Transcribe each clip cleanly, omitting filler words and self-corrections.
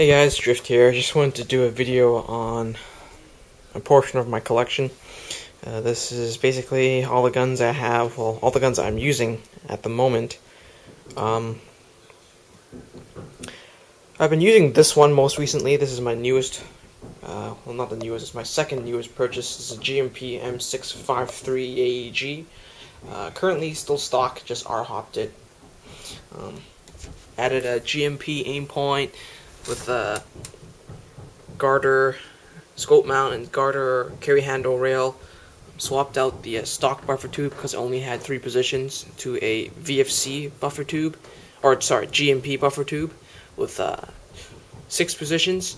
Hey guys, Drift here. I just wanted to do a video on a portion of my collection. This is basically all the guns I have, well, all the guns I'm using at the moment. I've been using this one most recently. This is my newest, well, not the newest, it's my second newest purchase. This is a GMP M653 AEG. Currently still stock, just R-hopped it. Added a GMP aim point with a garter, scope mount, and garter carry handle rail. Swapped out the stock buffer tube because it only had 3 positions to a VFC buffer tube, or sorry, GMP buffer tube with 6 positions.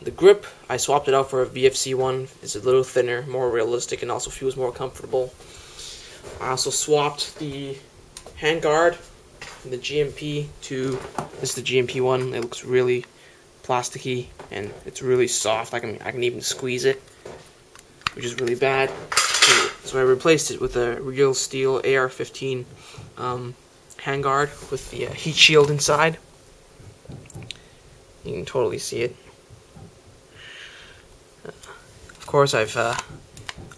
The grip, I swapped it out for a VFC one. It's a little thinner, more realistic, and also feels more comfortable. I also swapped the handguard from the GMP to this is the GMP one. It looks really plasticky and it's really soft. I can even squeeze it, which is really bad. So I replaced it with a real steel AR-15 handguard with the heat shield inside. You can totally see it. Of course, I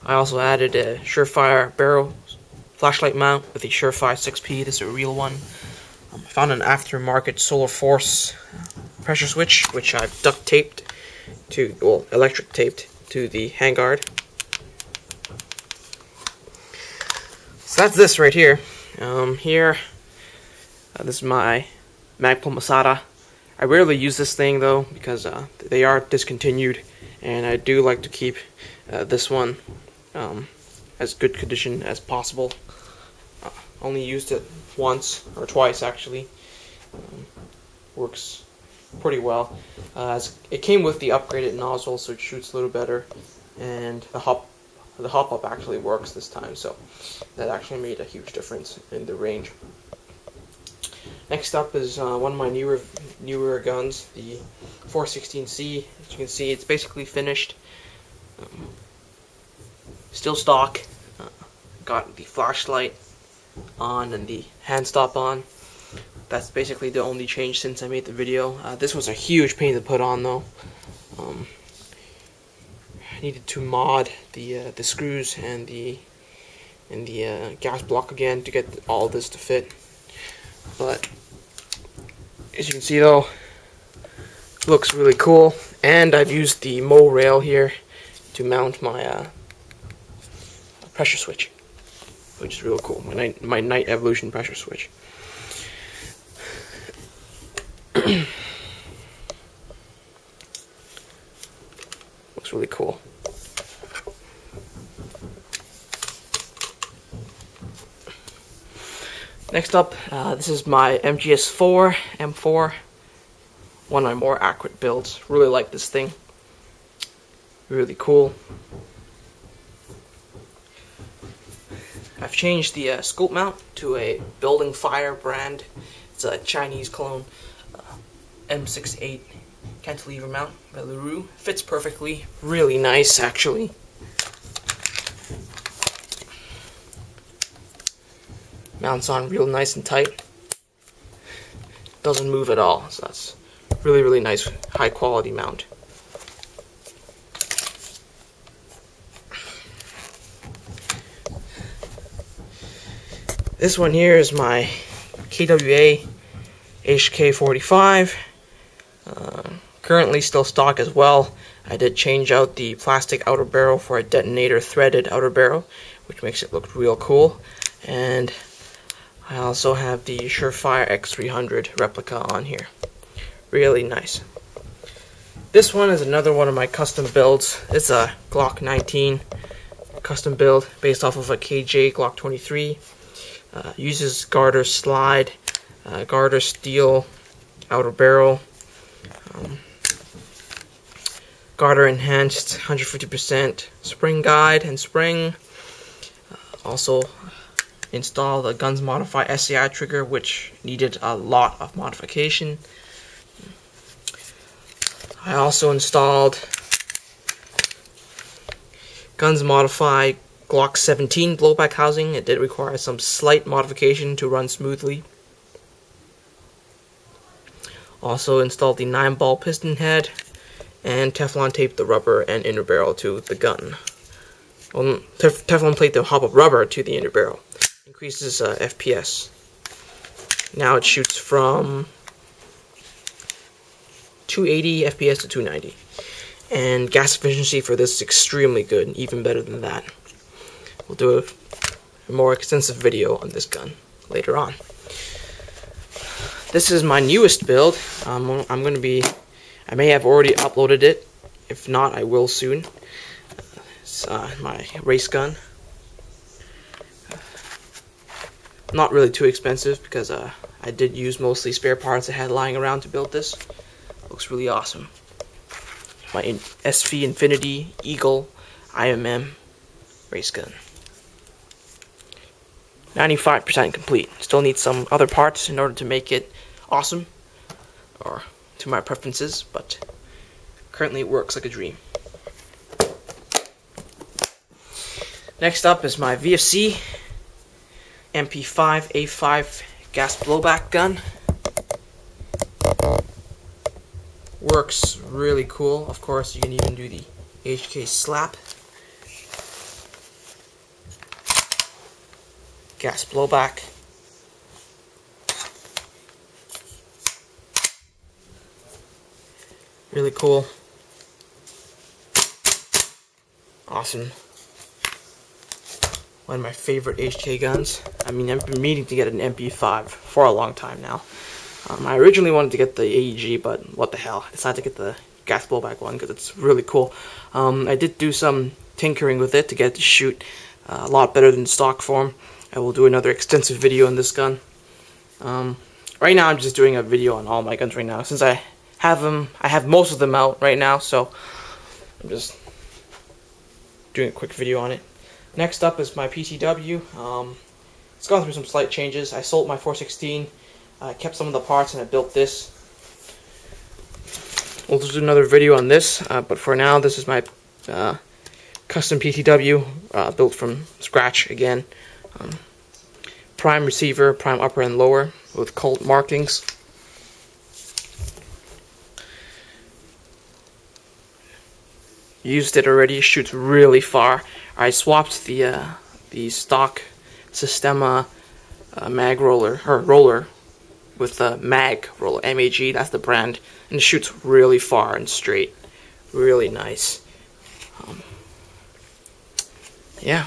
also added a Surefire barrel flashlight mount with the Surefire 6P. This is a real one. I found an aftermarket Solar Force pressure switch, which I've duct taped to, well, electric taped to the handguard. So that's this right here. This is my Magpul Masada. I rarely use this thing though because they are discontinued, and I do like to keep this one as good condition as possible. Only used it once or twice actually. Works pretty well. It came with the upgraded nozzle, so it shoots a little better, and the hop up actually works this time, so that actually made a huge difference in the range. Next up is one of my newer guns, the 416C. As you can see, it's basically finished. Still stock. Got the flashlight on and the hand stop on. That's basically the only change since I made the video. This was a huge pain to put on though. I needed to mod the screws and the gas block again to get all this to fit. But as you can see though, it looks really cool. And I've used the Mo rail here to mount my pressure switch, which is real cool. My Night Evolution pressure switch. Looks really cool. Next up, this is my MGS4 M4. One of my more accurate builds. Really like this thing. Really cool. I've changed the scope mount to a Building Fire brand. It's a Chinese clone. M68 cantilever mount by LaRue. Fits perfectly. Really nice, actually. Mounts on real nice and tight. Doesn't move at all, so that's really nice, high quality mount. This one here is my KWA HK45. Currently still stock as well. I did change out the plastic outer barrel for a detonator threaded outer barrel, which makes it look real cool. And I also have the Surefire X300 replica on here. Really nice. This one is another one of my custom builds. It's a Glock 19 custom build based off of a KJ Glock 23. Uses garter slide, garter steel outer barrel, garter enhanced 150% spring guide and spring. Also installed a Guns Modify SCI trigger, which needed a lot of modification. I also installed Guns Modify Glock 17 blowback housing. It did require some slight modification to run smoothly. Also installed the 9-ball piston head and Teflon taped the rubber and inner barrel to the gun. Well, Teflon plate the hop-up rubber to the inner barrel. Increases FPS. Now it shoots from 280 FPS to 290. And gas efficiency for this is extremely good, even better than that. We'll do a more extensive video on this gun later on. This is my newest build. I may have already uploaded it. If not, I will soon. It's my race gun. Not really too expensive because I did use mostly spare parts I had lying around to build this. Looks really awesome. My SV Infinity Eagle IMM race gun. 95% complete. Still need some other parts in order to make it awesome, or to my preferences, but currently it works like a dream. Next up is my VFC MP5A5 gas blowback gun. Works really cool. Of course, you can even do the HK slap. Gas blowback. Really cool. Awesome. One of my favorite HK guns. I mean, I've been meaning to get an MP5 for a long time now. I originally wanted to get the AEG, but what the hell. I decided to get the gas blowback one because it's really cool. I did do some tinkering with it to get it to shoot a lot better than stock form. I will do another extensive video on this gun. Right now I'm just doing a video on all my guns right now. Since I have them, I have most of them out right now, so I'm just doing a quick video on it. Next up is my PTW. It's gone through some slight changes. I sold my 416, kept some of the parts, and I built this. We'll do another video on this, but for now this is my custom PTW built from scratch again. Prime receiver, prime upper and lower with Colt markings. Used it already, shoots really far. I swapped the stock Sistema mag roller with the mag roller, MAG, that's the brand, and it shoots really far and straight. Really nice. Yeah.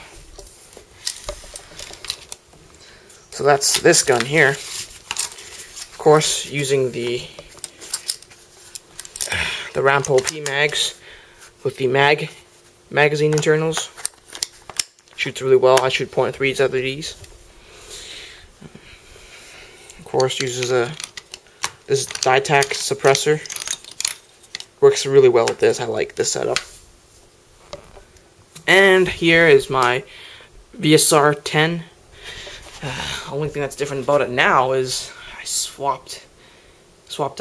So that's this gun here. Of course, using the Rampo P mags with the magazine internals. Shoots really well. I shoot .3s out of these. Of course, uses this Dytac suppressor. Works really well with this. I like this setup. And here is my VSR 10. Only thing that's different about it now is I swapped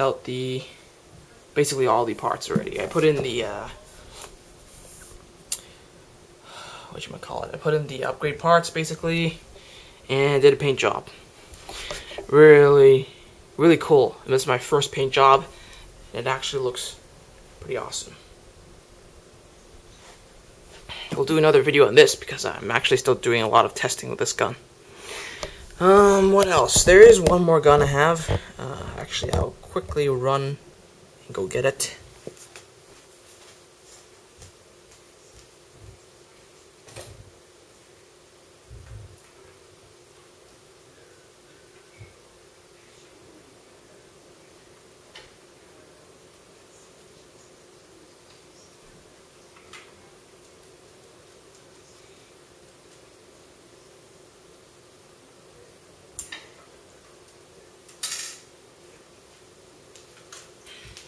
out basically all the parts already. I put in the I put in the upgrade parts basically, and did a paint job. Really cool. And this is my first paint job. And it actually looks pretty awesome. We'll do another video on this because I'm actually still doing a lot of testing with this gun. What else? There is one more gun I have. Actually, I'll quickly run and go get it.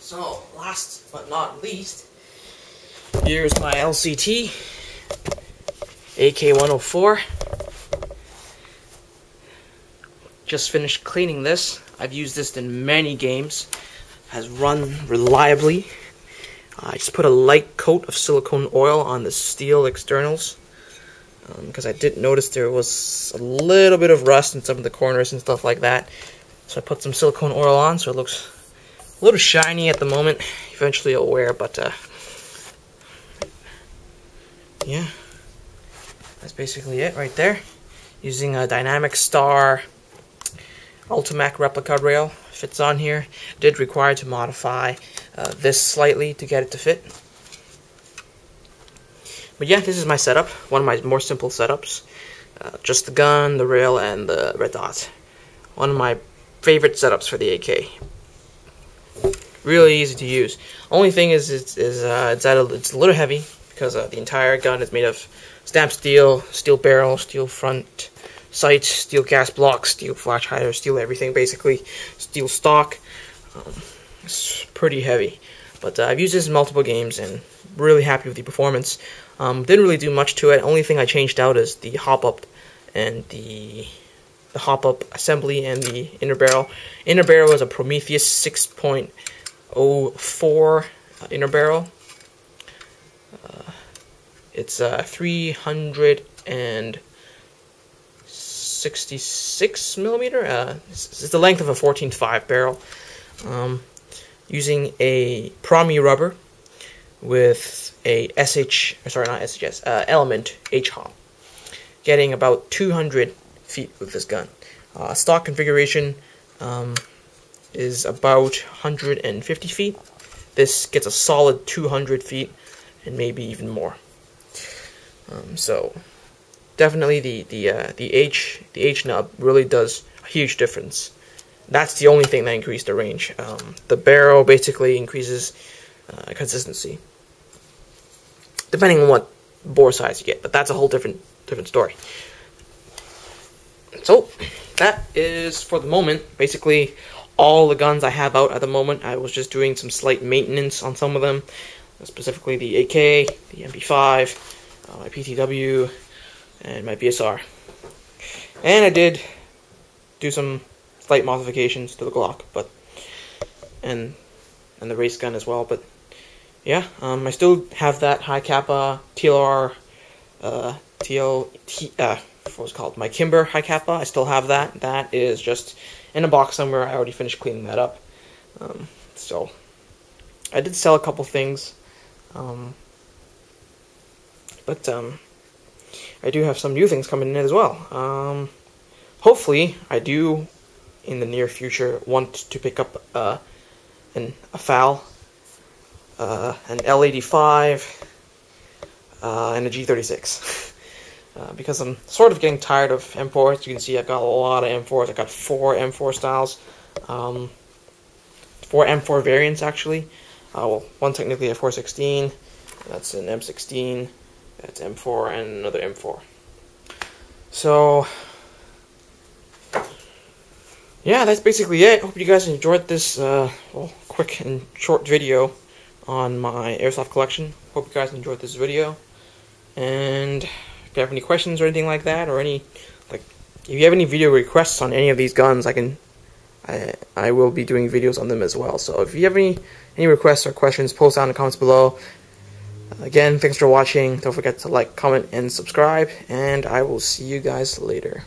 So, last but not least, here's my LCT AK-104. Just finished cleaning this. I've used this in many games. Has run reliably. I just put a light coat of silicone oil on the steel externals because I did notice there was a little bit of rust in some of the corners and stuff like that. So I put some silicone oil on so it looks A little shiny at the moment. Eventually it'll wear, but yeah, that's basically it right there. Using a Dynamic Star Ultimac replica rail fits on here. Did require to modify this slightly to get it to fit. But yeah, this is my setup. One of my more simple setups. Just the gun, the rail, and the red dot. One of my favorite setups for the AK. Really easy to use. Only thing is it's a little heavy because the entire gun is made of stamped steel, steel barrel, steel front sights, steel gas blocks, steel flash hider, steel everything basically, steel stock. It's pretty heavy, but I've used this in multiple games and really happy with the performance. Didn't really do much to it. Only thing I changed out is the hop up and the hop up assembly and the inner barrel. Inner barrel is a Prometheus 6.04 inner barrel. It's 366 millimeter. It's the length of a 14.5 barrel. Using a Promi rubber with a Element H-hop. Getting about 200 feet with this gun. Stock configuration is about 150 feet. This gets a solid 200 feet and maybe even more. So definitely the H nub really does a huge difference. That's the only thing that increased the range. The barrel basically increases consistency, depending on what bore size you get. But that's a whole different story. So that is for the moment basically all the guns I have out at the moment. I was just doing some slight maintenance on some of them, specifically the AK, the MP5, my PTW, and my BSR. And I did do some slight modifications to the Glock, and the race gun as well. But yeah, I still have that high kappa TLR, what's it called? My Kimber high kappa. I still have that. That is just in a box somewhere. I already finished cleaning that up. So I did sell a couple things, but I do have some new things coming in as well. Hopefully, I do in the near future want to pick up a FAL, an L85, and a G36. Because I'm sort of getting tired of M4s. You can see I've got a lot of M4s. I've got 4 M4 styles. 4 M4 variants, actually. Well, one technically a 416. That's an M16. That's M4 and another M4. So, yeah, that's basically it. Hope you guys enjoyed this quick and short video on my airsoft collection. Hope you guys enjoyed this video. And if you have any questions or anything like that, or if you have any video requests on any of these guns, I will be doing videos on them as well. So if you have any requests or questions, post down in the comments below. Again, thanks for watching. Don't forget to like, comment, and subscribe, and I will see you guys later.